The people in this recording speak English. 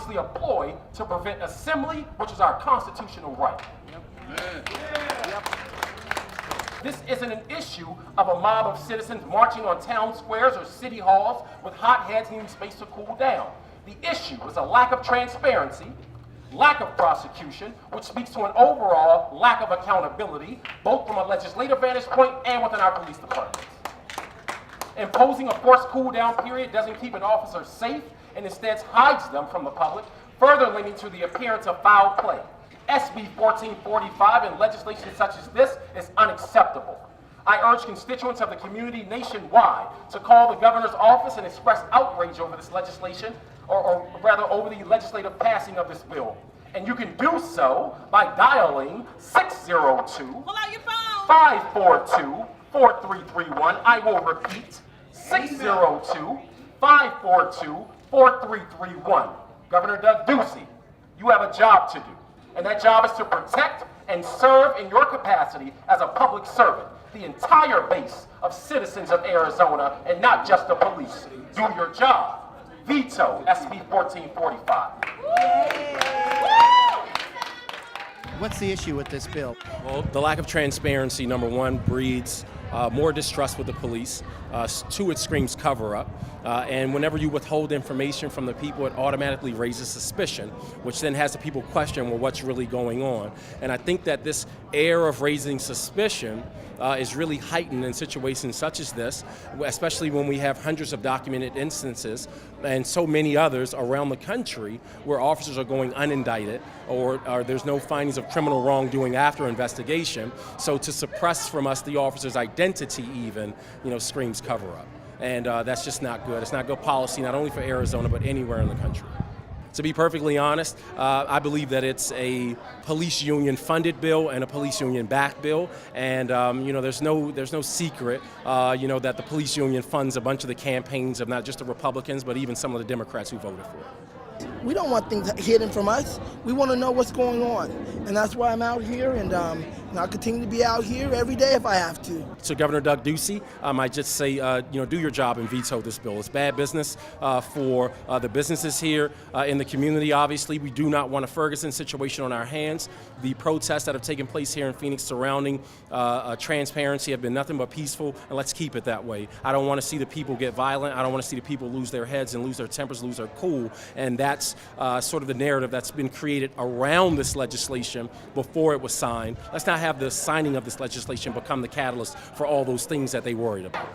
obviously a ploy to prevent assembly, which is our constitutional right. This isn't an issue of a mob of citizens marching on town squares or city halls with hot heads needing space to cool down. The issue is a lack of transparency, lack of prosecution, which speaks to an overall lack of accountability, both from a legislative vantage point and within our police departments. Imposing a forced cool-down period doesn't keep an officer safe and instead hides them from the public, further leading to the appearance of foul play. SB 1445 and legislation such as this is unacceptable. I urge constituents of the community nationwide to call the governor's office and express outrage over this legislation, or rather over the legislative passing of this bill. And you can do so by dialing 602-542-4331. I will repeat, 602-542-4331. Governor Doug Ducey, you have a job to do. And that job is to protect and serve in your capacity as a public servant the entire base of citizens of Arizona and not just the police. Do your job. Veto SB 1445. What's the issue with this bill? Well, the lack of transparency, number one, breeds more distrust with the police. Two, it screams cover-up. And whenever you withhold information from the people, it automatically raises suspicion, which then has the people question, well, what's really going on? And I think that this air of raising suspicion is really heightened in situations such as this, especially when we have hundreds of documented instances and so many others around the country where officers are going unindicted or there's no findings of criminal wrongdoing after investigation. So to suppress from us the officer's identity even, screams cover up. And that's just not good. It's not good policy, not only for Arizona, but anywhere in the country. To be perfectly honest, I believe that it's a police union funded bill and a police union backed bill. And there's no secret, that the police union funds a bunch of the campaigns of not just the Republicans, but even some of the Democrats who voted for it. We don't want things hidden from us. We want to know what's going on. And that's why I'm out here, and I'll continue to be out here every day if I have to. So Governor Doug Ducey, I just say, do your job and veto this bill. It's bad business for the businesses here in the community, obviously. We do not want a Ferguson situation on our hands. The protests that have taken place here in Phoenix surrounding transparency have been nothing but peaceful, and let's keep it that way. I don't want to see the people get violent. I don't want to see the people lose their heads and lose their tempers, lose their cool, and that's sort of the narrative that's been created around this legislation before it was signed. Let's not have the signing of this legislation become the catalyst for all those things that they worried about.